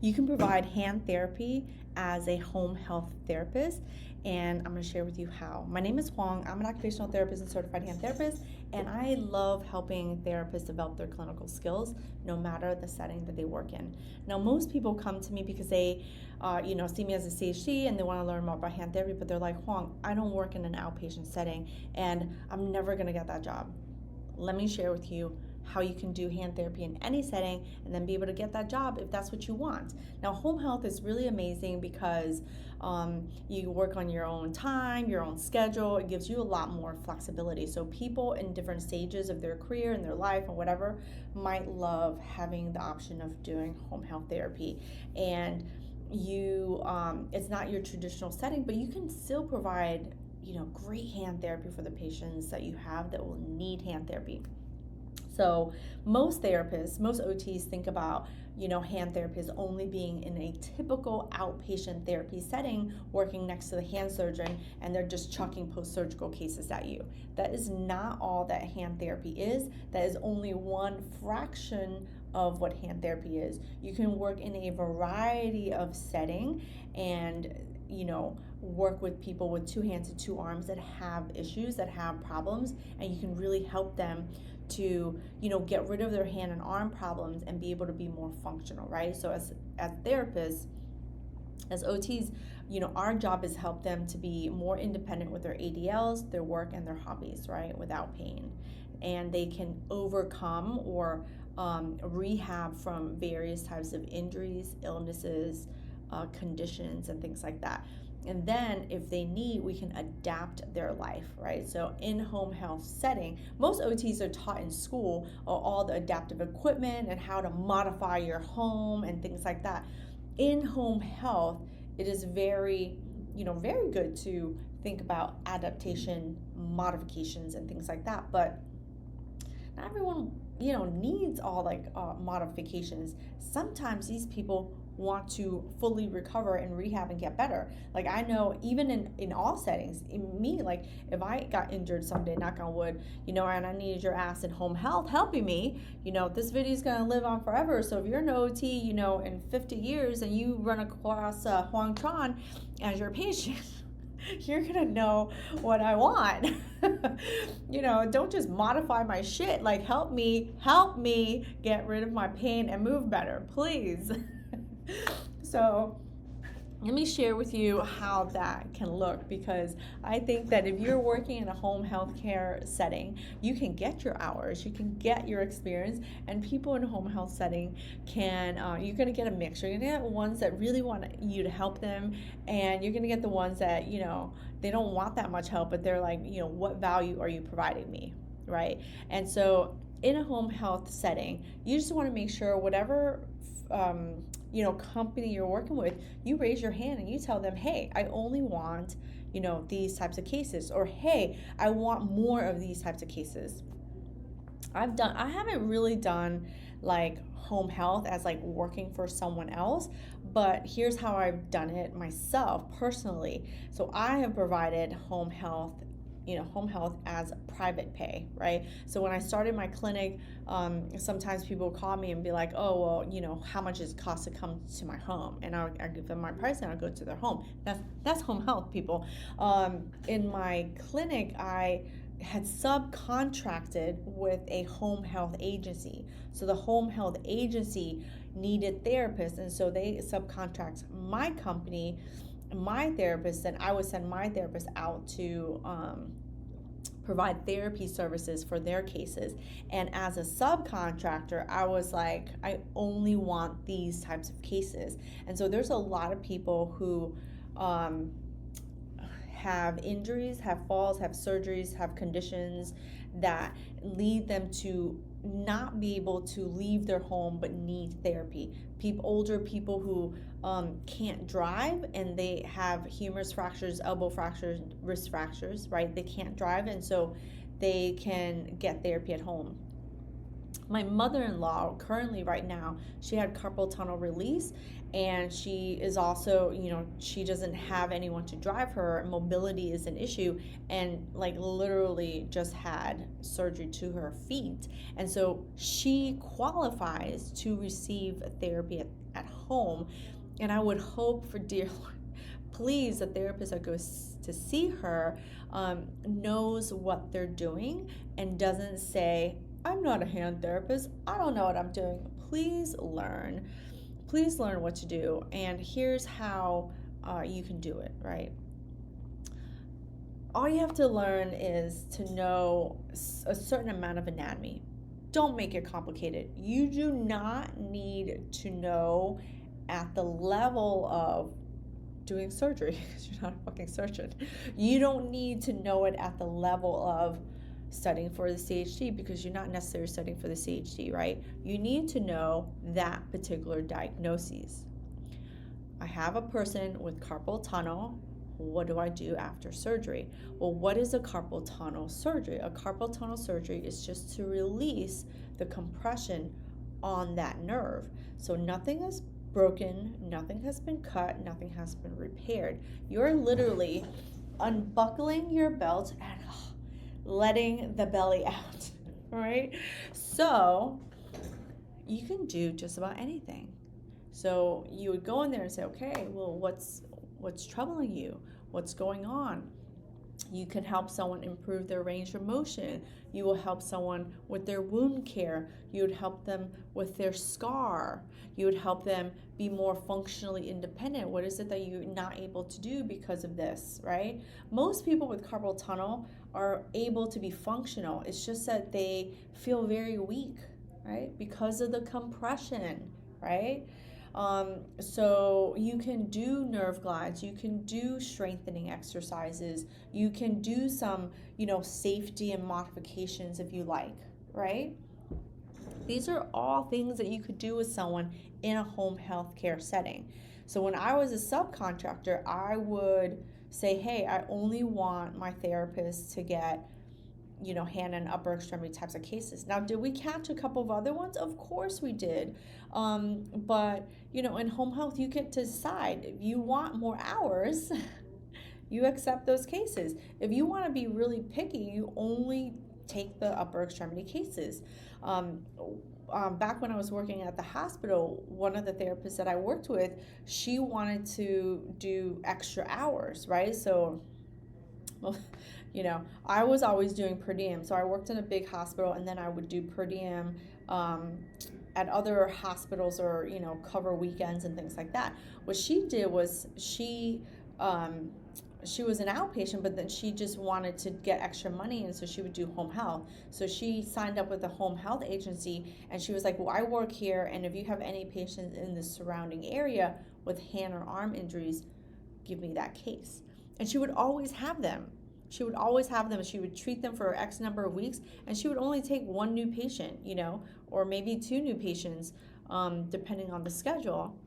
You can provide hand therapy as a home health therapist, and I'm going to share with you how. My name is Huang. I'm an occupational therapist and certified hand therapist, and I love helping therapists develop their clinical skills no matter the setting that they work in. Now, most people come to me because they, see me as a CHD and they want to learn more about hand therapy, but they're like, Huang, I don't work in an outpatient setting, and I'm never going to get that job. Let me share with you how you can do hand therapy in any setting and then be able to get that job if that's what you want. Now, home health is really amazing because you work on your own time, your own schedule. It gives you a lot more flexibility. So people in different stages of their career and their life and whatever might love having the option of doing home health therapy. And it's not your traditional setting, but you can still provide great hand therapy for the patients that you have that will need hand therapy. So most therapists, most OTs think about, hand therapists only being in a typical outpatient therapy setting, working next to the hand surgeon, and they're just chucking post-surgical cases at you. That is not all that hand therapy is. That is only one fraction of what hand therapy is. You can work in a variety of setting and work with people with two hands and two arms that have issues, that have problems, and you can really help them to get rid of their hand and arm problems and be able to be more functional, right? So as therapists, as OTs, our job is help them to be more independent with their ADLs, their work, and their hobbies, right, without pain. And they can overcome or rehab from various types of injuries, illnesses, conditions, and things like that. And then if they need, we can adapt their life, right? So in home health setting, most OTs are taught in school all the adaptive equipment and how to modify your home and things like that. In home health, it is very good to think about adaptation, modifications, and things like that. But not everyone, needs all modifications. Sometimes these people want to fully recover and rehab and get better. Like I know even in all settings, in me, like if I got injured someday, knock on wood, and I needed your ass in home health helping me, this video is gonna live on forever. So if you're an OT, in 50 years and you run across Huang Tran as your patient, you're gonna know what I want. Don't just modify my shit. Like help me get rid of my pain and move better, please. So let me share with you how that can look, because I think that if you're working in a home health care setting, you can get your hours, you can get your experience, and people in a home health setting can, you're going to get a mix. You're going to get ones that really want you to help them, and you're going to get the ones that, they don't want that much help, but they're like, what value are you providing me, right? And so in a home health setting, you just want to make sure whatever company you're working with, you raise your hand and you tell them, hey, I only want, these types of cases, or hey, I want more of these types of cases. I haven't really done like home health as like working for someone else, but here's how I've done it myself personally. So I have provided home health as private pay, right? So when I started my clinic, sometimes people would call me and be like, oh, well, how much does it cost to come to my home? And I give them my price and I'll go to their home. That's home health, people. In my clinic, I had subcontracted with a home health agency. So the home health agency needed therapists, and so they subcontract my company, my therapist, and I would send my therapist out to provide therapy services for their cases. And as a subcontractor, I was like, I only want these types of cases. And so there's a lot of people who have injuries, have falls, have surgeries, have conditions that lead them to not be able to leave their home but need therapy. Older people who can't drive and they have humerus fractures, elbow fractures, wrist fractures, right? They can't drive, and so they can get therapy at home. My mother-in-law currently right now, she had carpal tunnel release, and she is also, she doesn't have anyone to drive her. Mobility is an issue, and like literally just had surgery to her feet. And so she qualifies to receive therapy at home. And I would hope for dear Lord, please, the therapist that goes to see her knows what they're doing and doesn't say, I'm not a hand therapist, I don't know what I'm doing. Please learn. Please learn what to do. And here's how you can do it, right? All you have to learn is to know a certain amount of anatomy. Don't make it complicated. You do not need to know at the level of doing surgery because you're not a fucking surgeon. You don't need to know it at the level of studying for the CHD because you're not necessarily studying for the CHD, right? You need to know that particular diagnosis. I have a person with carpal tunnel. What do I do after surgery? Well, what is a carpal tunnel surgery? A carpal tunnel surgery is just to release the compression on that nerve. So nothing is broken, nothing has been cut, nothing has been repaired. You're literally unbuckling your belt and letting the belly out, right? So you can do just about anything. So you would go in there and say, okay, well, what's troubling you? What's going on? You can help someone improve their range of motion. You will help someone with their wound care. You would help them with their scar. You would help them be more functionally independent. What is it that you're not able to do because of this, right? Most people with carpal tunnel are able to be functional. It's just that they feel very weak, right? Because of the compression, right? So you can do nerve glides, you can do strengthening exercises, you can do some, safety and modifications if you like, right? These are all things that you could do with someone in a home health care setting. So when I was a subcontractor, I would say, hey, I only want my therapist to get hand and upper extremity types of cases. Now, did we catch a couple of other ones? Of course we did. But, in home health, you get to decide. If you want more hours, you accept those cases. If you want to be really picky, you only take the upper extremity cases. Back when I was working at the hospital, one of the therapists that I worked with, she wanted to do extra hours, right? So, well, I was always doing per diem. So I worked in a big hospital and then I would do per diem at other hospitals or, cover weekends and things like that. What she did was she was an outpatient, but then she just wanted to get extra money, and so she would do home health. So she signed up with a home health agency, and she was like, well, I work here, and if you have any patients in the surrounding area with hand or arm injuries, give me that case. And she would always have them. She would always have them. She would treat them for X number of weeks, and she would only take one new patient, or maybe two new patients, depending on the schedule.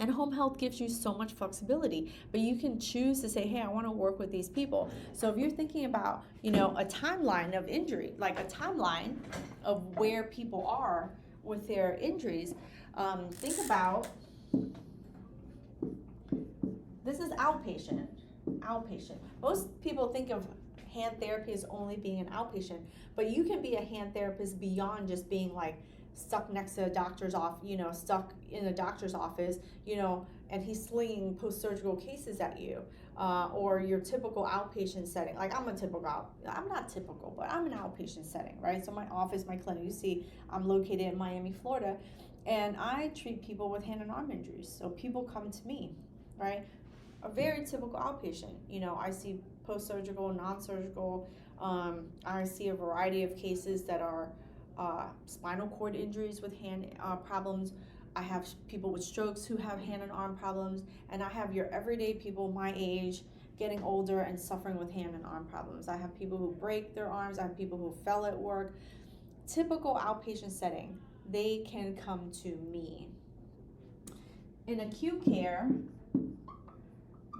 And home health gives you so much flexibility, but you can choose to say, hey, I want to work with these people. So if you're thinking about, a timeline of injury, like a timeline of where people are with their injuries, think about, this is outpatient. Most people think of hand therapy as only being an outpatient, but you can be a hand therapist beyond just being like stuck next to a doctor's office, stuck in a doctor's office, and he's slinging post-surgical cases at you, or your typical outpatient setting. Like I'm not typical, but I'm an outpatient setting, right? So my office, my clinic, you see, I'm located in Miami, Florida, and I treat people with hand and arm injuries. So people come to me, right? A very typical outpatient. I see post-surgical, non-surgical. I see a variety of cases that are spinal cord injuries with hand problems. I have people with strokes who have hand and arm problems, and I have your everyday people my age, getting older and suffering with hand and arm problems. I have people who break their arms. I have people who fell at work. Typical outpatient setting, they can come to me. In acute care,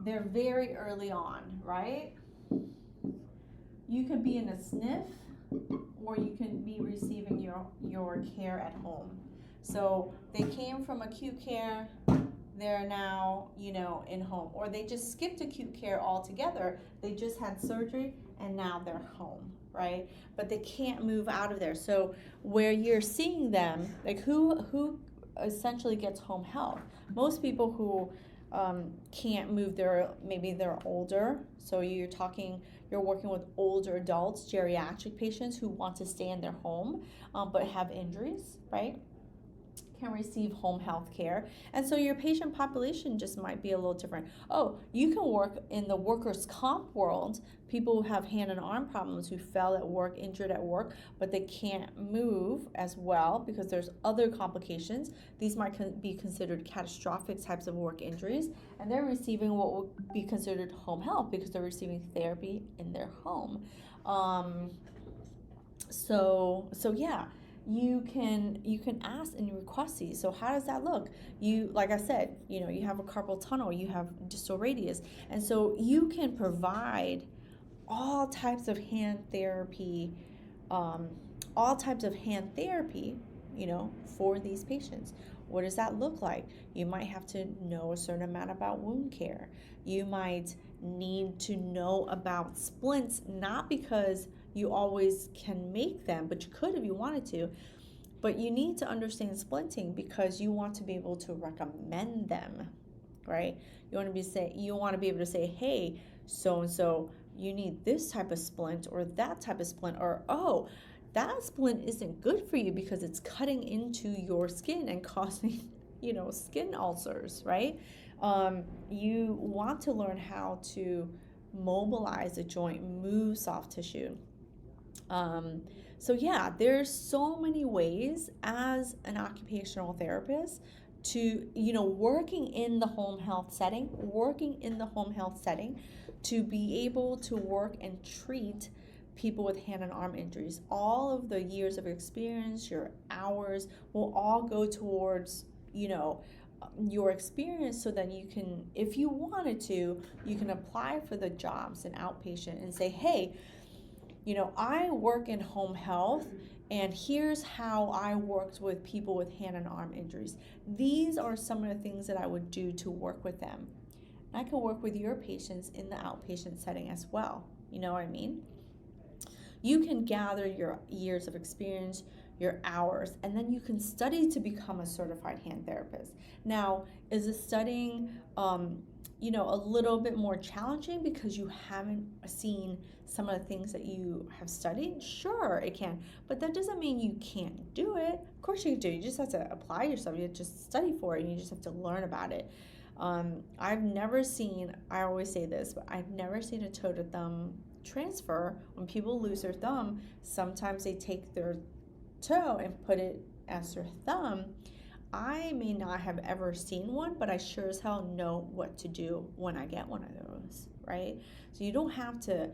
they're very early on, right? You could be in a SNF, or you can be receiving your care at home. So they came from acute care, they're now, in home. Or they just skipped acute care altogether. They just had surgery and now they're home, right? But they can't move out of there. So where you're seeing them, like who essentially gets home health. Most people who can't move, maybe they're older, so you're working with older adults, geriatric patients who want to stay in their home but have injuries, right? Can receive home health care. And so your patient population just might be a little different. Oh, you can work in the workers' comp world, people who have hand and arm problems, who fell at work, injured at work, but they can't move as well because there's other complications. These might be considered catastrophic types of work injuries, and they're receiving what would be considered home health because they're receiving therapy in their home. So yeah, you can ask and request these. So how does that look? Like I said, you have a carpal tunnel, you have distal radius, and so you can provide all types of hand therapy, for these patients. What does that look like? You might have to know a certain amount about wound care. You might need to know about splints, not because you always can make them, but you could if you wanted to. But you need to understand splinting because you want to be able to recommend them, right? You want to be able to say, hey, so and so, you need this type of splint or that type of splint, or oh, that splint isn't good for you because it's cutting into your skin and causing, skin ulcers, right? You want to learn how to mobilize a joint, move soft tissue. So yeah, there's so many ways as an occupational therapist to, working in the home health setting, to be able to work and treat people with hand and arm injuries. All of the years of experience, your hours will all go towards, your experience, so that you can, if you wanted to, you can apply for the jobs in outpatient and say, hey, I work in home health, and here's how I worked with people with hand and arm injuries. These are some of the things that I would do to work with them. And I can work with your patients in the outpatient setting as well. You know what I mean? You can gather your years of experience, your hours, and then you can study to become a certified hand therapist. Now, is the studying a little bit more challenging because you haven't seen some of the things that you have studied? Sure, it can, but that doesn't mean you can't do it. Of course you can do it. You just have to apply yourself. You just study for it, and you just have to learn about it. I've never seen, I always say this, but I've never seen a toe to thumb transfer. When people lose their thumb, sometimes they take their toe and put it as their thumb. I may not have ever seen one, but I sure as hell know what to do when I get one of those, right? So you don't have to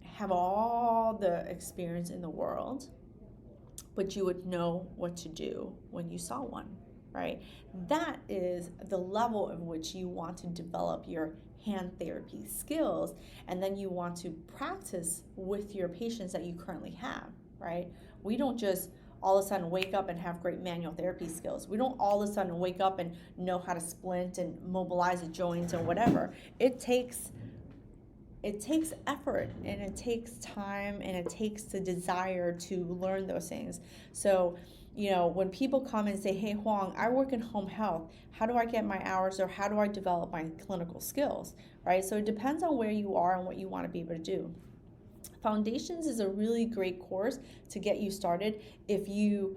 have all the experience in the world, but you would know what to do when you saw one, right? That is the level of which you want to develop your hand therapy skills, and then you want to practice with your patients that you currently have, right? We don't just all of a sudden wake up and have great manual therapy skills. We don't all of a sudden wake up and know how to splint and mobilize a joint and whatever. It takes effort, and it takes time, and it takes the desire to learn those things. So, when people come and say, hey, Huang, I work in home health, how do I get my hours, or how do I develop my clinical skills, right? So it depends on where you are and what you want to be able to do. Foundations is a really great course to get you started if you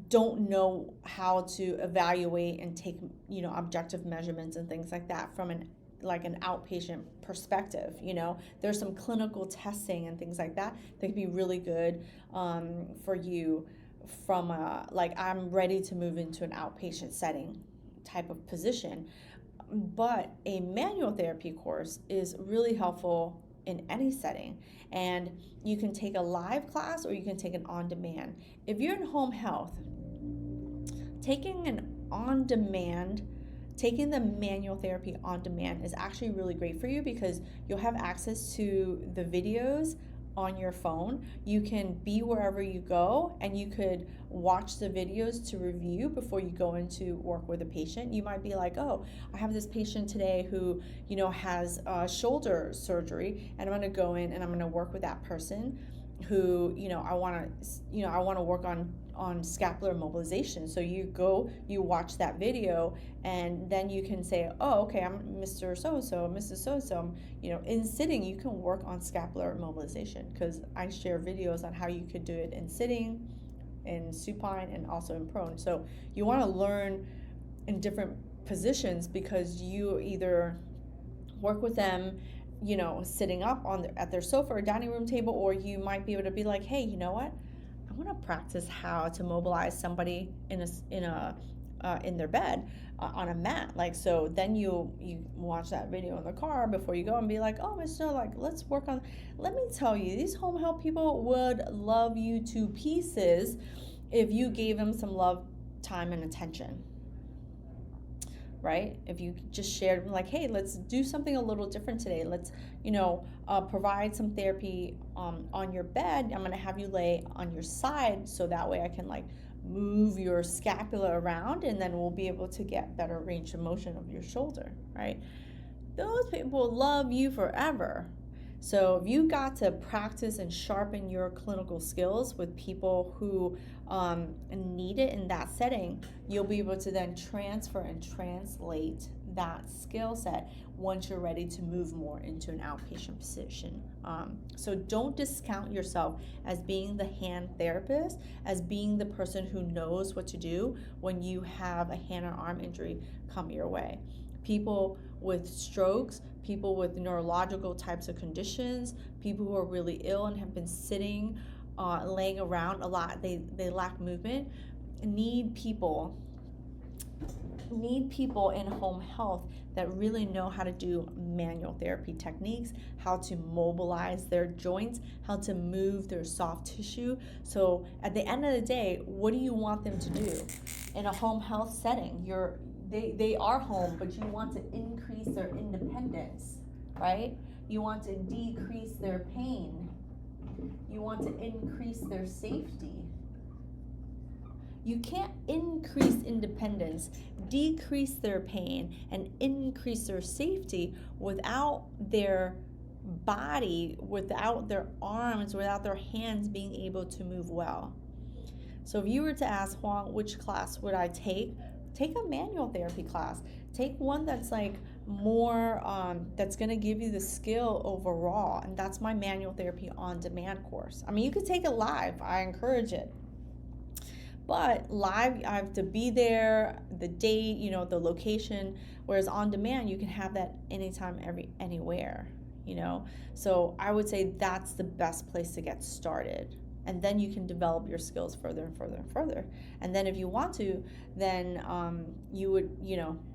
don't know how to evaluate and take, objective measurements and things like that from an outpatient perspective. There's some clinical testing and things like that can be really good for you from I'm ready to move into an outpatient setting type of position. But a manual therapy course is really helpful in any setting, and you can take a live class or you can take an on-demand. If you're in home health, taking the manual therapy on demand is actually really great for you because you'll have access to the videos on your phone. You can be wherever you go, and you could watch the videos to review before you go into work with a patient. You might be like, oh, I have this patient today who has shoulder surgery, and I'm going to go in and I'm going to work with that person. who, I want to work on scapular mobilization. So you go, you watch that video, and then you can say, oh, okay, I'm Mr. So-and-so, Mrs. So-and-so. In sitting, you can work on scapular mobilization, because I share videos on how you could do it in sitting, in supine, and also in prone. So you want to learn in different positions, because you either work with them, sitting up at their sofa or dining room table, or you might be able to be like, hey, you know what? I want to practice how to mobilize somebody in their bed, on a mat. Like, so then you watch that video in the car before you go, and be like, oh, Mr. Like, let's work on. Let me tell you, these home health people would love you to pieces if you gave them some love, time, and attention. Right? If you just shared, like, hey, let's do something a little different today. Let's, provide some therapy on your bed. I'm going to have you lay on your side, so that way I can, like, move your scapula around, and then we'll be able to get better range of motion of your shoulder, right? Those people love you forever. So if you got to practice and sharpen your clinical skills with people who need it in that setting, you'll be able to then transfer and translate that skill set once you're ready to move more into an outpatient position. So don't discount yourself as being the hand therapist, as being the person who knows what to do when you have a hand or arm injury come your way. People with strokes, people with neurological types of conditions, people who are really ill and have been sitting, laying around a lot, they lack movement, need people in home health that really know how to do manual therapy techniques, how to mobilize their joints, how to move their soft tissue. So at the end of the day, what do you want them to do in a home health setting? They are home, but you want to increase their independence, right? You want to decrease their pain. You want to increase their safety. You can't increase independence, decrease their pain, and increase their safety without their body, without their arms, without their hands being able to move well. So if you were to ask, Juan, which class would I take? Take a manual therapy class. Take one that's like more, that's going to give you the skill overall. And that's my manual therapy on demand course. I mean, you could take it live. I encourage it. But live, I have to be there, the date, the location. Whereas on demand, you can have that anytime, anywhere, So I would say that's the best place to get started. And then you can develop your skills further and further and further. And then if you want to, then you would,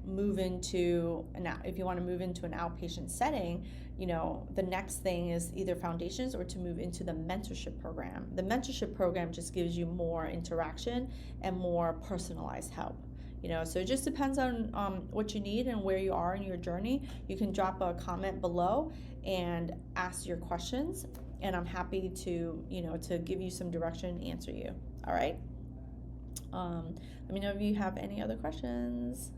move into if you want to move into an outpatient setting, the next thing is either foundations or to move into the mentorship program. The mentorship program just gives you more interaction and more personalized help. So it just depends on what you need and where you are in your journey. You can drop a comment below and ask your questions, and I'm happy to to give you some direction and answer you. All right. Let me know if you have any other questions.